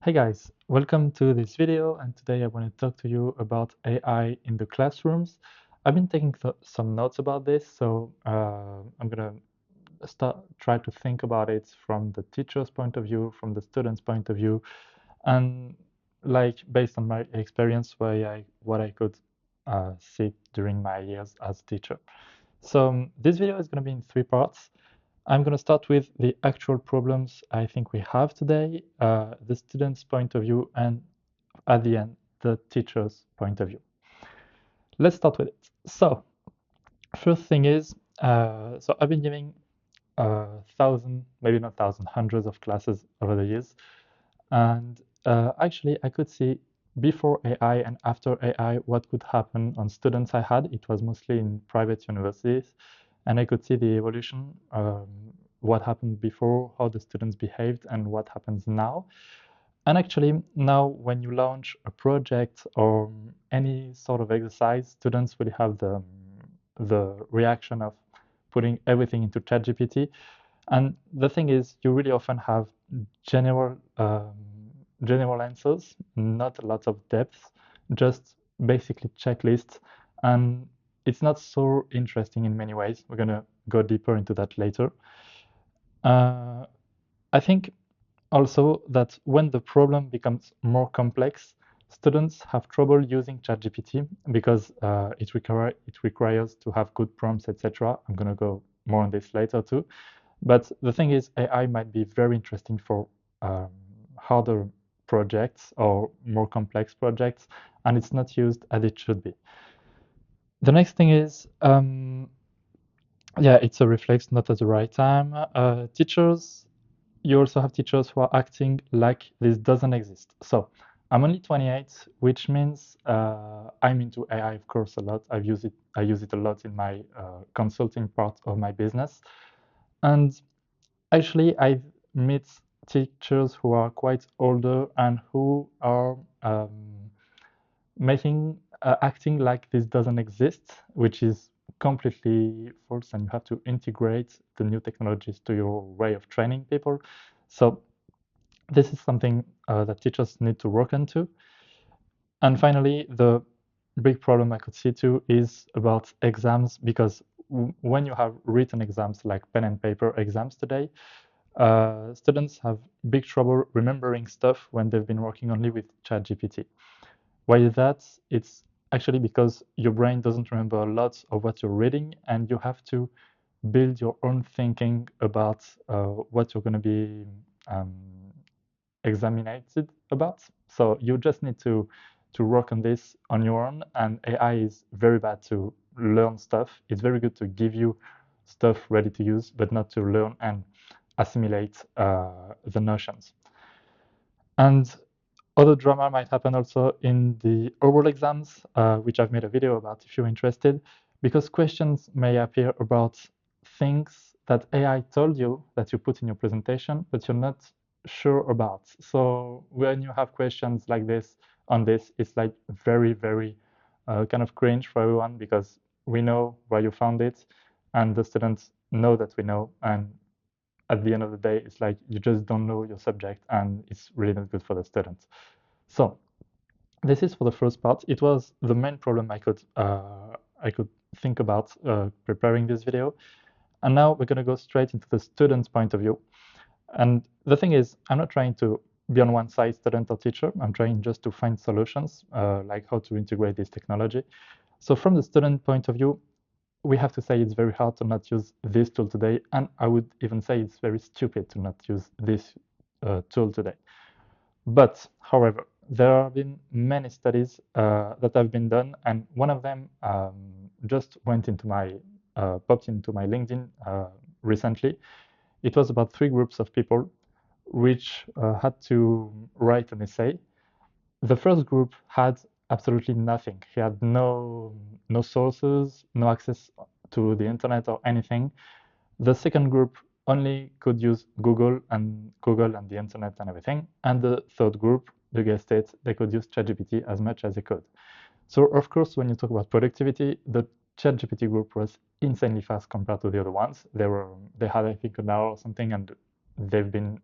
Hey guys, welcome to this video, and today I want to talk to you about AI in the classrooms. I've been taking some notes about this, so I'm gonna try to think about it from the teacher's point of view, from the student's point of view, and like based on my experience, what I could see during my years as a teacher. So this video is going to be in three parts. I'm going to start with the actual problems I think we have today, the student's point of view, and at the end, the teacher's point of view. Let's start with it. So, first thing is, so I've been giving thousand, maybe not thousand, hundreds of classes over the years, and actually, I could see before AI and after AI what could happen on students I had. It was mostly in private universities, and I could see the evolution, what happened before, how the students behaved, and what happens now. And actually, now when you launch a project or any sort of exercise, students will have the reaction of putting everything into ChatGPT. And the thing is, you really often have general general answers, not a lot of depth, just basically checklists, and it's not so interesting in many ways. We're gonna go deeper into that later. Uh, I think also that when the problem becomes more complex, students have trouble using ChatGPT because it requires to have good prompts, etc. I'm gonna go more on this later too. But the thing is, AI might be very interesting for um, harder projects or more complex projects, and it's not used as it should be. The next thing is, yeah, it's a reflex, not at the right time. Teachers, you also have teachers who are acting like this doesn't exist. So I'm only 28, which means I'm into AI, of course, a lot. I use it a lot in my consulting part of my business. And actually, I've met teachers who are quite older and who are acting like this doesn't exist, which is completely false, and you have to integrate the new technologies to your way of training people. So this is something that teachers need to work into. And finally, the big problem I could see too is about exams, because when you have written exams like pen and paper exams today, students have big trouble remembering stuff when they've been working only with ChatGPT. Why is that? It's actually because your brain doesn't remember a lot of what you're reading, and you have to build your own thinking about what you're going to be um, examinated about. So you just need to work on this on your own. And AI is very bad to learn stuff. It's very good to give you stuff ready to use, but not to learn and assimilate the notions. And other drama might happen also in the oral exams, which I've made a video about if you're interested, because questions may appear about things that AI told you that you put in your presentation, but you're not sure about. So when you have questions like this on this, it's like very, very kind of cringe for everyone because we know where you found it, and the students know that we know, and at the end of the day, it's like you just don't know your subject, and it's really not good for the students. So this is for the first part. It was the main problem I could think about preparing this video. And now we're going to go straight into the student's point of view. And the thing is, I'm not trying to be on one side, student or teacher. I'm trying just to find solutions, like how to integrate this technology. So from the student point of view, we have to say it's very hard to not use this tool today. And I would even say it's very stupid to not use this tool today. But however, there have been many studies that have been done, and one of them just popped into my LinkedIn recently. It was about three groups of people which had to write an essay. The first group had absolutely nothing. He had no sources, no access to the internet or anything. The second group only could use Google and the internet and everything. And the third group, you guessed it, they could use ChatGPT as much as they could. So of course, when you talk about productivity, the ChatGPT group was insanely fast compared to the other ones. They had I think an hour or something, and they've been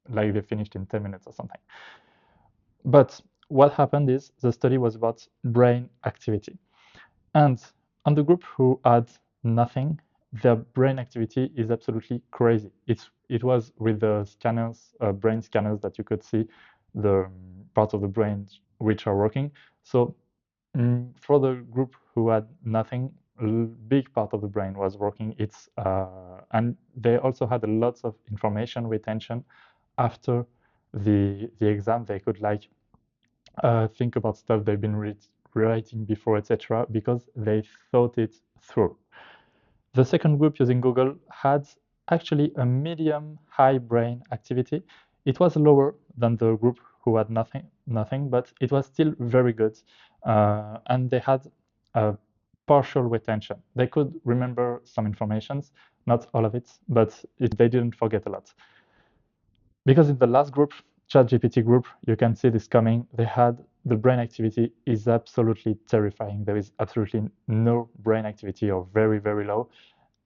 like they finished in 10 minutes or something. But what happened is the study was about brain activity. And on the group who had nothing, their brain activity is absolutely crazy. It was with the scanners, brain scanners, that you could see the parts of the brain which are working. So for the group who had nothing, a big part of the brain was working. And they also had a lot of information retention after the exam. They could like think about stuff they've been writing before, etc., because they thought it through. The second group using Google had actually a medium high brain activity. It was lower than the group who had nothing, but it was still very good. And they had a partial retention. They could remember some informations, not all of it, but they didn't forget a lot. Because in the last group, ChatGPT group, you can see this coming. They had the brain activity is absolutely terrifying. There is absolutely no brain activity or very, very low.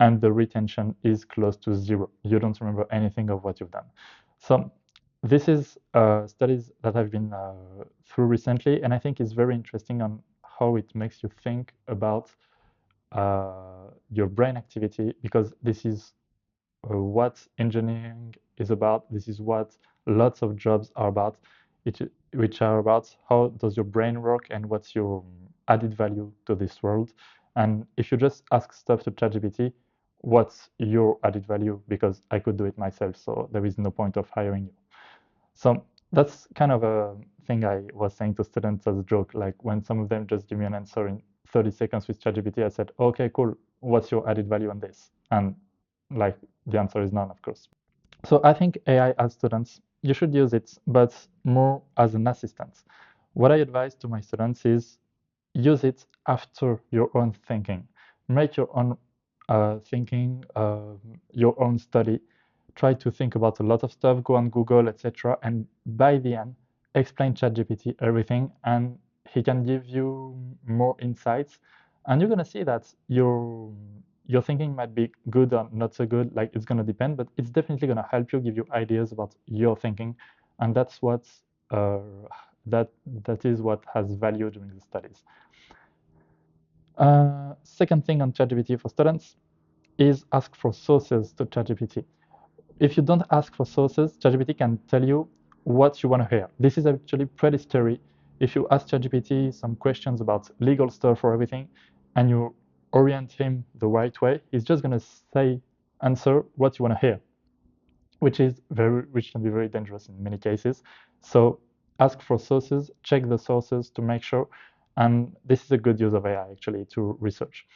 And the retention is close to zero. You don't remember anything of what you've done. So this is studies that I've been through recently, and I think it's very interesting on how it makes you think about your brain activity, because this is what engineering is about. This is what lots of jobs are about, which are about how does your brain work and what's your added value to this world. And if you just ask stuff to ChatGPT, what's your added value? Because I could do it myself, so there is no point of hiring you. So that's kind of a thing I was saying to students as a joke. Like when some of them just give me an answer in 30 seconds with ChatGPT, I said, okay, cool. What's your added value on this? And like the answer is none, of course. So I think AI as students, you should use it, but more as an assistant. What I advise to my students is use it after your own thinking. Make your own thinking, your own study. Try to think about a lot of stuff, go on Google, etc. And by the end, explain ChatGPT everything, and he can give you more insights. And you're gonna see that your thinking might be good or not so good. Like it's gonna depend, but it's definitely gonna help you, give you ideas about your thinking, and that's what uh, that is what has value during the studies. Second thing on ChatGPT for students is ask for sources to ChatGPT. If you don't ask for sources, ChatGPT can tell you what you want to hear. This is actually pretty scary. If you ask ChatGPT some questions about legal stuff or everything, and you orient him the right way, he's just gonna answer what you want to hear, which can be very dangerous in many cases. So ask for sources, check the sources to make sure, and this is a good use of AI actually to research.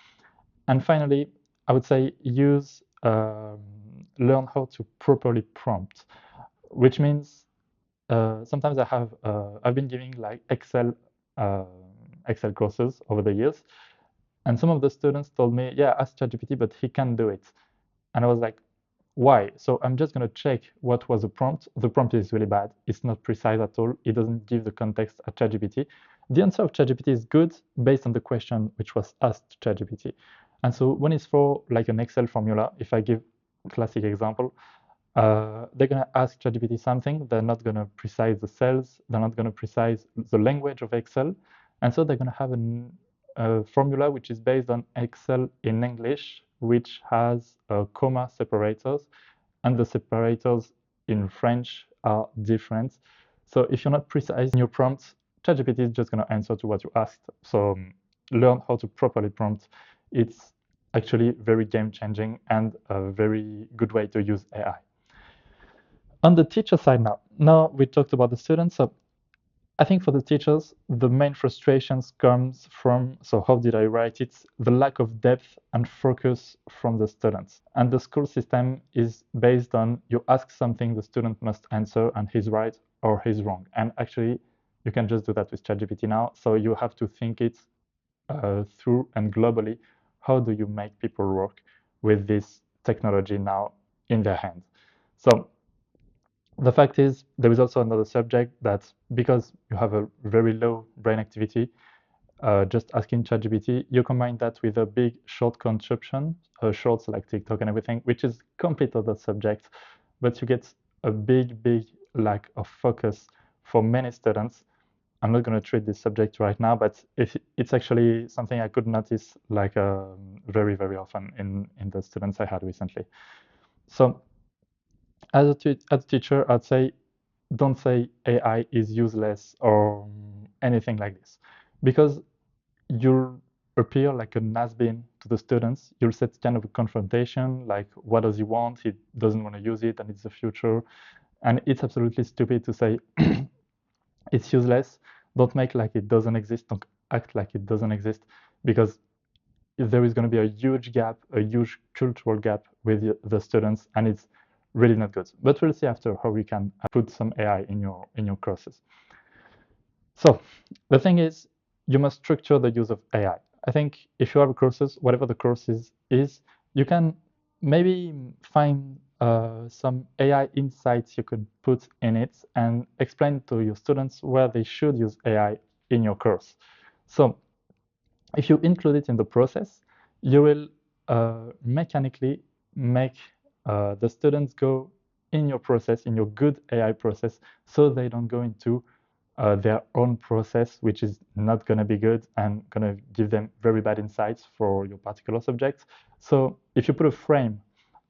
And finally, I would say learn how to properly prompt, which means sometimes I've been giving like uh, Excel courses over the years, and some of the students told me, yeah, ask ChatGPT, but he can't do it. And I was like, why? So I'm just going to check what was the prompt. The prompt is really bad. It's not precise at all. It doesn't give the context at ChatGPT. The answer of ChatGPT is good based on the question which was asked to ChatGPT. And so when it's for like an Excel formula, if I give a classic example, they're going to ask ChatGPT something. They're not going to precise the cells. They're not going to precise the language of Excel. And so they're going to have a formula which is based on Excel in English, which has comma separators, and the separators in French are different. So if you're not precise in your prompts, ChatGPT is just going to answer to what you asked. So learn how to properly prompt. It's actually very game changing and a very good way to use AI. On the teacher side now we talked about the students. So I think for the teachers, the main frustrations comes from, so how did I write it? The lack of depth and focus from the students. And the school system is based on you ask something, the student must answer, and he's right or he's wrong. And actually, you can just do that with ChatGPT now. So you have to think it through and globally. How do you make people work with this technology now in their hands? So the fact is, there is also another subject that because you have a very low brain activity, just asking ChatGPT, you combine that with a big short consumption, shorts like TikTok and everything, which is complete other subject, but you get a big lack of focus for many students, I'm not going to treat this subject right now, but it's actually something I could notice like very, very often in the students I had recently. So as a teacher, I'd say don't say AI is useless or anything like this, because you'll appear like a has-been to the students. You'll set kind of a confrontation, like what does he want? He doesn't want to use it, and it's the future. And it's absolutely stupid to say it's useless. Don't make like it doesn't exist. Don't act like it doesn't exist, because there is going to be a huge gap, a huge cultural gap with the students, and it's really not good. But we'll see after how we can put some AI in your courses. So the thing is, you must structure the use of AI. I think if you have courses, whatever the course is, you can maybe find some AI insights you could put in it and explain to your students where they should use AI in your course. So if you include it in the process, you will mechanically make the students go in your process, in your good AI process, so they don't go into their own process, which is not going to be good and going to give them very bad insights for your particular subject. So if you put a frame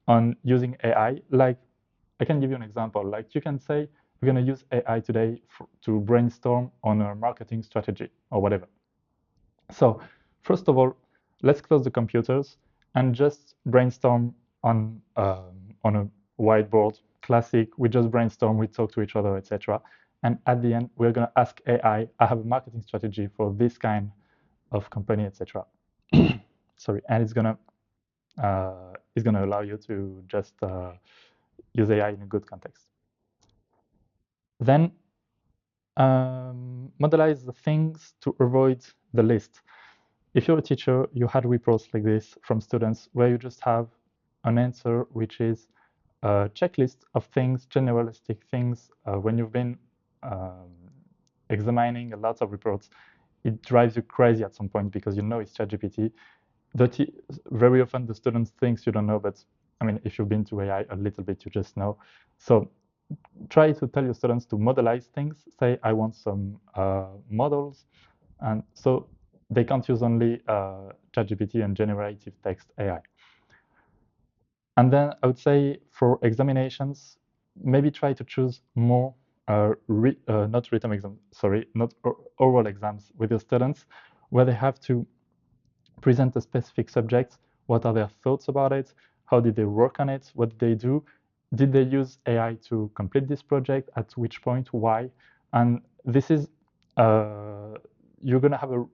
on using AI, like I can give you an example, like you can say, we're going to use AI today to brainstorm on a marketing strategy or whatever. So first of all, let's close the computers and just brainstorm on a whiteboard. Classic, we just brainstorm, we talk to each other, etc. And at the end, we're gonna ask AI, I have a marketing strategy for this kind of company, etc. Sorry, and it's gonna allow you to just use AI in a good context. Then modelize the things to avoid the list. If you're a teacher, you had reports like this from students where you just have an answer which is a checklist of things, generalistic things. When you've been um, examining a lot of reports, it drives you crazy at some point because you know it's ChatGPT. Very often the students thinks you don't know, but I mean, if you've been to AI a little bit, you just know. So try to tell your students to modelize things. Say, I want some models. And so they can't use only ChatGPT and generative text AI. And then I would say for examinations, maybe try to choose more not written exams, sorry, not oral exams with your students, where they have to present a specific subject. What are their thoughts about it? How did they work on it? What did they do? Did they use AI to complete this project? At which point? Why? And this is, you're going to have a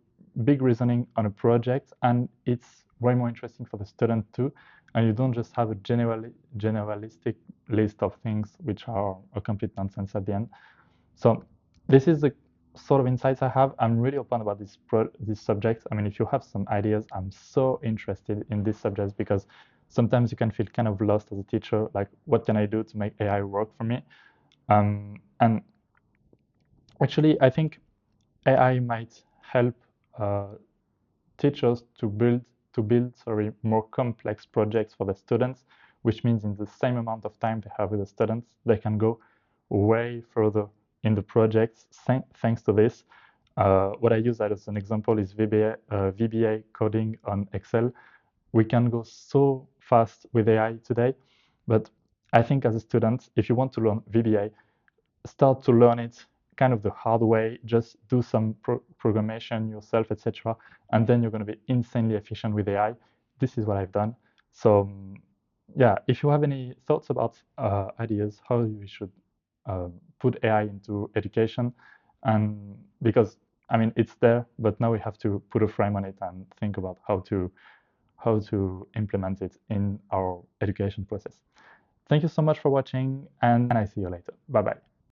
big reasoning on a project, and it's way more interesting for the student too. And you don't just have a generalistic list of things which are a complete nonsense at the end. So this is the sort of insights I have. I'm really open about this subject. I mean, if you have some ideas, I'm so interested in these subjects because sometimes you can feel kind of lost as a teacher, like what can I do to make AI work for me? And actually, I think AI might help teachers to build more complex projects for the students, which means in the same amount of time they have with the students, they can go way further in the projects thanks to this. What I use as an example is VBA coding on Excel. We can go so fast with AI today, but I think as a student, if you want to learn VBA, start to learn it kind of the hard way, just do some programmation yourself, etc. And then you're going to be insanely efficient with AI. This is what I've done. So yeah, if you have any thoughts about ideas, how we should put AI into education, and because I mean it's there, but now we have to put a frame on it and think about how to implement it in our education process. Thank you so much for watching, and I see you later. Bye bye.